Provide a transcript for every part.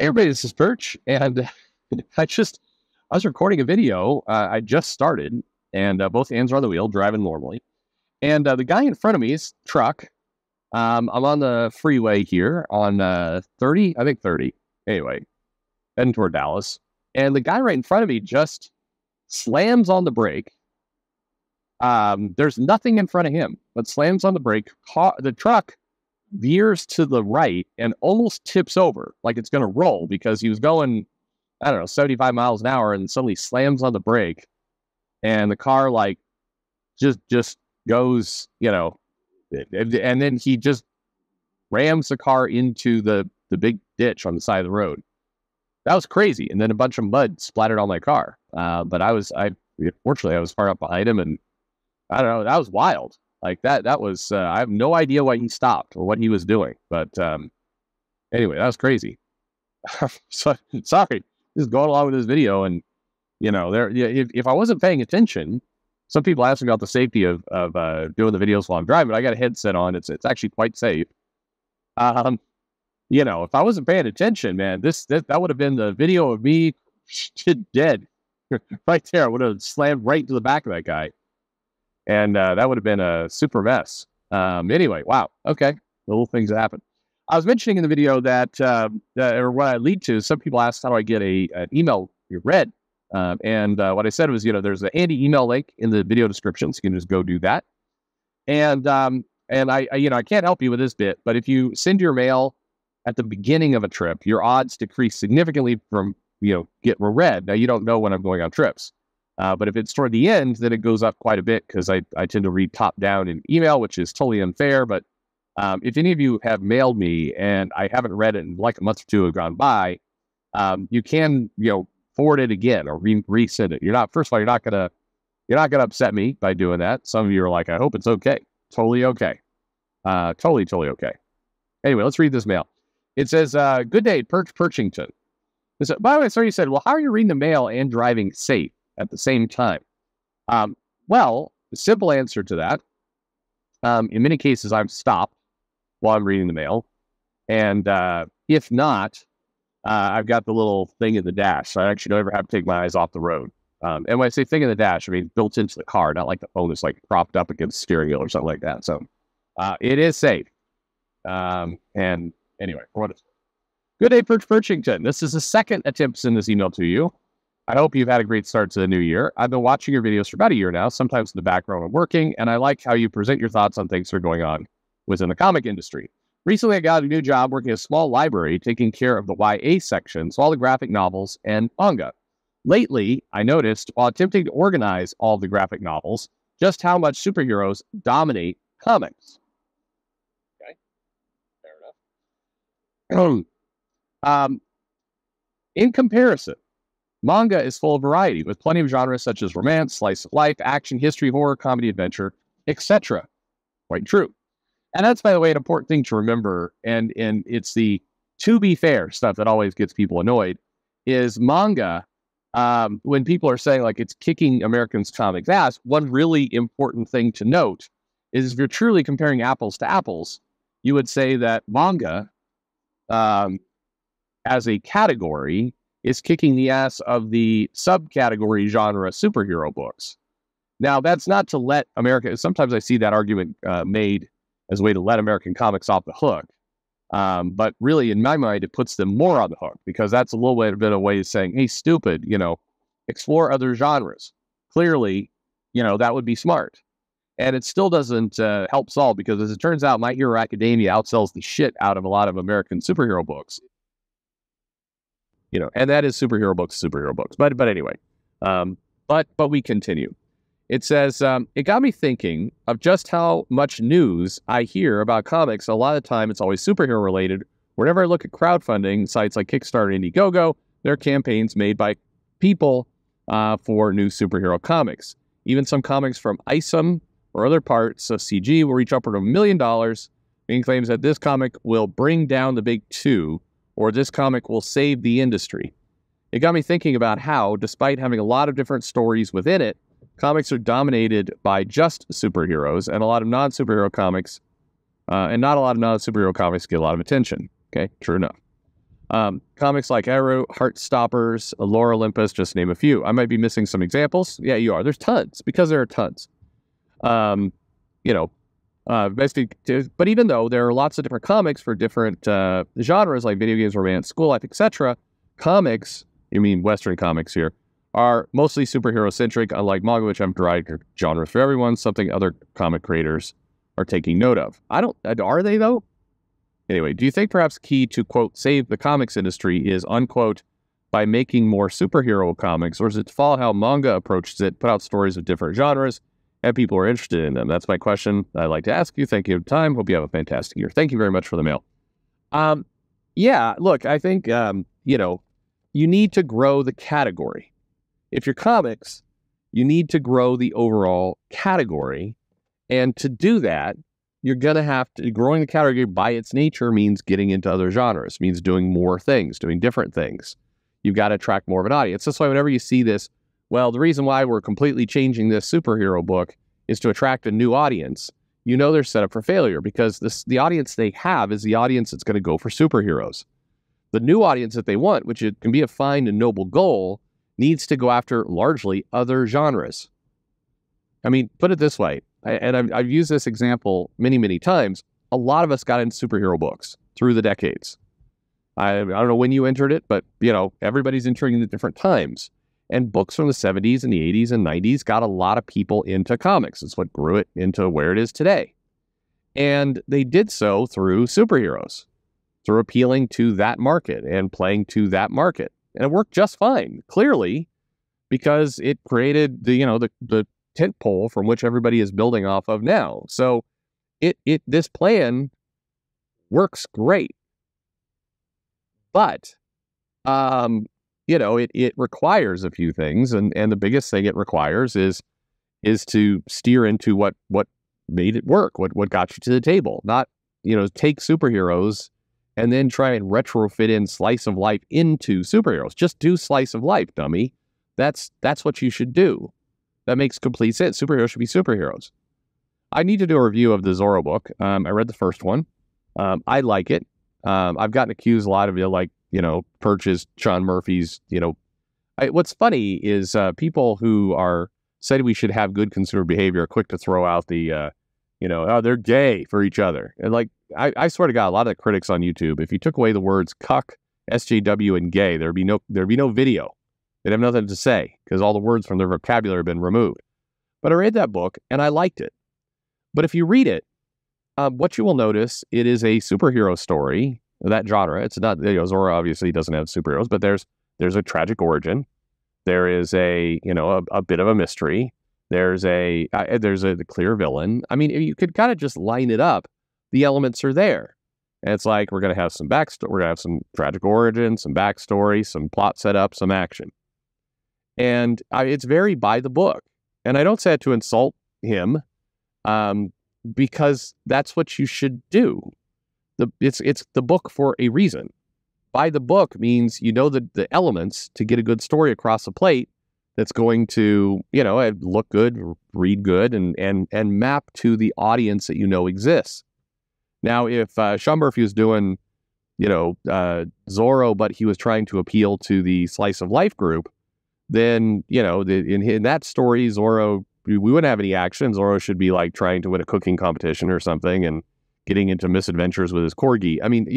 Hey everybody, this is Perch, and I was recording a video. I just started, and both hands are on the wheel, driving normally. And the guy in front of me is truck. I'm on the freeway here on 30, I think 30. Anyway, heading toward Dallas, and the guy right in front of me just slams on the brake. There's nothing in front of him, but slams on the brake. The truck veers to the right and almost tips over like it's going to roll because he was going, I don't know, 75 miles an hour and suddenly slams on the brake and the car like just goes, and then he just rams the car into the big ditch on the side of the road. That was crazy. And then a bunch of mud splattered on my car. But fortunately I was far up behind him, and I don't know, that was wild. Like that was, I have no idea why he stopped or what he was doing. But anyway, that was crazy. So, sorry, just going along with this video. And, if I wasn't paying attention, some people ask me about the safety of doing the videos while I'm driving. I got a headset on. It's actually quite safe. If I wasn't paying attention, man, that would have been the video of me dead right there. I would have slammed right into the back of that guy. And that would have been a super mess. Anyway, wow. Okay. Little things that happen. I was mentioning in the video that, or what I lead to, some people ask, how do I get an email read? And what I said was, there's a handy email link in the video description, so you can just go do that. And I can't help you with this bit, but if you send your mail at the beginning of a trip, your odds decrease significantly from, get read. Now, you don't know when I'm going on trips. But if it's toward the end, then it goes up quite a bit because I tend to read top down in email, which is totally unfair. But if any of you have mailed me and I haven't read it in like a month or two have gone by, you can, forward it again or resend it. First of all, you're not gonna upset me by doing that. Some of you are like, I hope it's okay. Totally okay. Totally okay. Anyway, let's read this mail. It says, good day, Perchington. By the way, so you said, well, how are you reading the mail and driving safe at the same time? Well, the simple answer to that, in many cases, I'm stopped while I'm reading the mail. And if not, I've got the little thing in the dash. So I actually don't ever have to take my eyes off the road. And when I say thing in the dash, I mean built into the car, not like the phone is like propped up against the steering wheel or something like that. So it is safe. And anyway, for what it's good day, Perchington. This is the second attempt to send this email to you. I hope you've had a great start to the new year. I've been watching your videos for about a year now, sometimes in the background I'm working, and I like how you present your thoughts on things that are going on within the comic industry. Recently, I got a new job working at a small library, taking care of the YA section, so all the graphic novels and manga. Lately, I noticed, while attempting to organize all the graphic novels, just how much superheroes dominate comics. Okay, fair enough. In comparison, manga is full of variety, with plenty of genres such as romance, slice of life, action, history, horror, comedy, adventure, etc. Quite true. And that's, by the way, an important thing to remember, and it's the to be fair stuff that always gets people annoyed, is manga, when people are saying, like, it's kicking Americans' comics' ass, one really important thing to note is if you're truly comparing apples to apples, you would say that manga, as a category, is kicking the ass of the subcategory genre superhero books. Now, that's not to let America... Sometimes I see that argument made as a way to let American comics off the hook. But really, in my mind, it puts them more on the hook, because that's a little bit of a way of saying, hey, stupid, explore other genres. Clearly, that would be smart. And it still doesn't help solve, because as it turns out, My Hero Academia outsells the shit out of a lot of American superhero books. And that is superhero books. But anyway, but we continue. It says, it got me thinking of just how much news I hear about comics. A lot of the time, it's always superhero related. Whenever I look at crowdfunding sites like Kickstarter and Indiegogo, there are campaigns made by people for new superhero comics. Even some comics from ISOM or other parts of CG will reach upward of $1 million, being claims that this comic will bring down the big two, or this comic will save the industry. It got me thinking about how, despite having a lot of different stories within it, comics are dominated by just superheroes, and a lot of non-superhero comics, and not a lot of non-superhero comics get a lot of attention. Okay, true enough. Comics like Arrow, Heartstoppers, Lore Olympus, just name a few. I might be missing some examples. Yeah, you are. There's tons, because there are tons. You know, basically, but even though there are lots of different comics for different genres like video games, romance, school life, etc., comics, you mean Western comics here, are mostly superhero-centric, unlike manga, which have derived genres for everyone, something other comic creators are taking note of. Are they, though? Anyway, do you think perhaps key to, quote, save the comics industry is, unquote, by making more superhero comics, or is it to follow how manga approaches it, put out stories of different genres, and people are interested in them? That's my question I'd like to ask you. Thank you for your time. Hope you have a fantastic year. Thank you very much for the mail. Yeah, look, I think, you need to grow the category. If you're comics, you need to grow the overall category. And to do that, you're going to have to, growing the category by its nature means getting into other genres, means doing more things, doing different things. You've got to attract more of an audience. That's why whenever you see this, well, the reason why we're completely changing this superhero book is to attract a new audience. They're set up for failure, because the audience they have is the audience that's going to go for superheroes. The new audience that they want, which it can be a fine and noble goal, needs to go after largely other genres. I mean, put it this way, I've used this example many, many times. A lot of us got into superhero books through the decades. I don't know when you entered it, but, everybody's entering at different times. And books from the 70s and the 80s and 90s got a lot of people into comics. It's what grew it into where it is today. And they did so through superheroes, through appealing to that market and playing to that market. And it worked just fine, clearly, because it created the tent pole from which everybody is building off of now. So this plan works great. But it requires a few things, and the biggest thing it requires is to steer into what made it work, what got you to the table. Not, take superheroes and then try and retrofit in slice of life into superheroes. Just do slice of life, dummy. That's what you should do. That makes complete sense. Superheroes should be superheroes. I need to do a review of the Zorro book. I read the first one. I like it. I've gotten accused a lot of Perch is Sean Murphy's, what's funny is people who said we should have good consumer behavior are quick to throw out the, they're gay for each other. And I swear to God, a lot of the critics on YouTube, if you took away the words cuck, SJW, and gay, there'd be no video. They'd have nothing to say because all the words from their vocabulary have been removed. But I read that book and I liked it. But if you read it, what you will notice, it is a superhero story, that genre. It's not, Zorro obviously doesn't have superheroes, but there's a tragic origin. There is a bit of a mystery. There's a clear villain. I mean, you could kind of just line it up. The elements are there. And it's like, we're going to have some backstory, we're going to have some tragic origin, some backstory, some plot setup, some action. And it's very by the book. And I don't say it to insult him, because that's what you should do. It's the book for a reason. By the book means the elements to get a good story across the plate that's going to, look good, read good, and map to the audience that exists. Now, if Sean Murphy was doing, Zorro, but he was trying to appeal to the slice of life group, then, in that story, Zorro, we wouldn't have any action. Zorro should be trying to win a cooking competition or something and getting into misadventures with his corgi. I mean,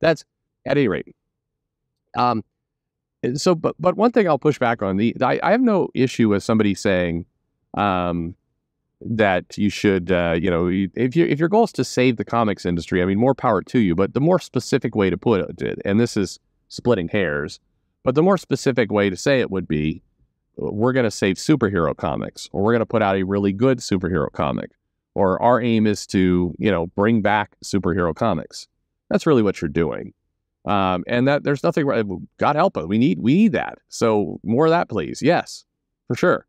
that's at any rate. So, but one thing I'll push back on, I have no issue with somebody saying, that you should, if your goal is to save the comics industry, I mean, more power to you. But the more specific way to put it, and this is splitting hairs, but the more specific way to say it would be, we're going to save superhero comics, or we're going to put out a really good superhero comic, or our aim is to, bring back superhero comics. That's really what you're doing. And that there's nothing, God help us, we need that. So more of that, please. Yes, for sure.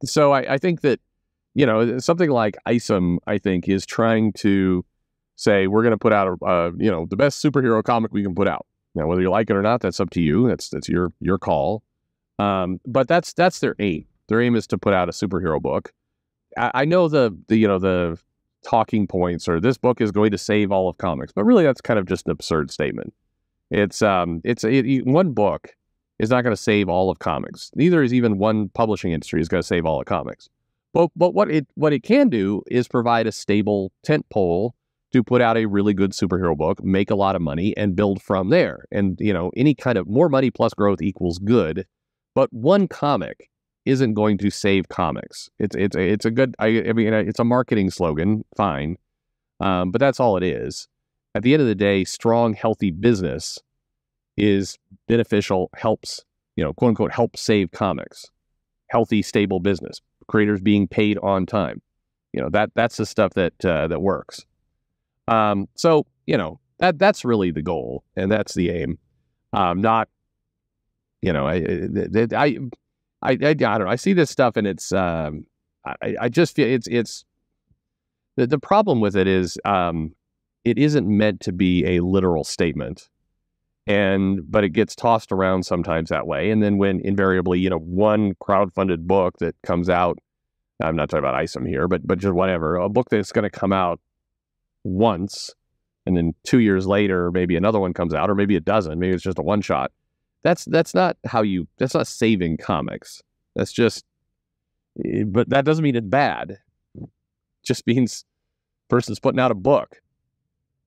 So I think that, something like Isom, I think, is trying to say, we're going to put out the best superhero comic we can put out. Now, whether you like it or not, that's up to you. That's your call. But that's their aim. Their aim is to put out a superhero book. I know the talking points, or this book is going to save all of comics. But really, that's kind of just an absurd statement. One book is not going to save all of comics. Neither is even one publishing industry is going to save all of comics. But what it can do is provide a stable tent pole to put out a really good superhero book, make a lot of money, and build from there. And, any kind of more money plus growth equals good. But one comic isn't going to save comics. It's a good, it's a marketing slogan, fine. But that's all it is. At the end of the day, strong, healthy business is beneficial, helps, quote unquote, help save comics. Healthy, stable business, creators being paid on time. That's the stuff that works. So that's really the goal, and that's the aim. Not, I don't know. I see this stuff, and it's I just feel it's the problem with it is it isn't meant to be a literal statement, but it gets tossed around sometimes that way. And then when invariably, one crowdfunded book that comes out, I'm not talking about ISOM here, but just whatever, a book that's going to come out once, and then 2 years later, maybe another one comes out, or maybe it doesn't. Maybe it's just a one shot. That's not that's not saving comics. That's just, but that doesn't mean it's bad. It just means person's putting out a book,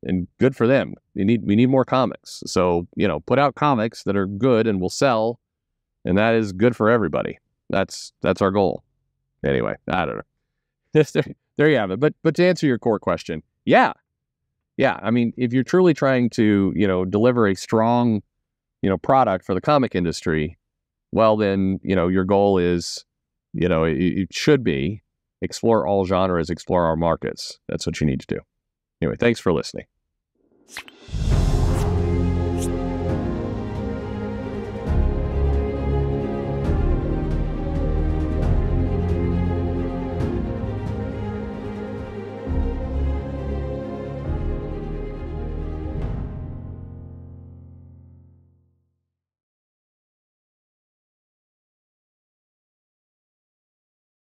and good for them. We need more comics. So, put out comics that are good and will sell, and that is good for everybody. That's our goal. Anyway, I don't know. There you have it. But to answer your core question, yeah. I mean, if you're truly trying to, deliver a strong, product for the comic industry, well, then, your goal is, it should be explore all genres, explore our markets. That's what you need to do. Anyway, thanks for listening.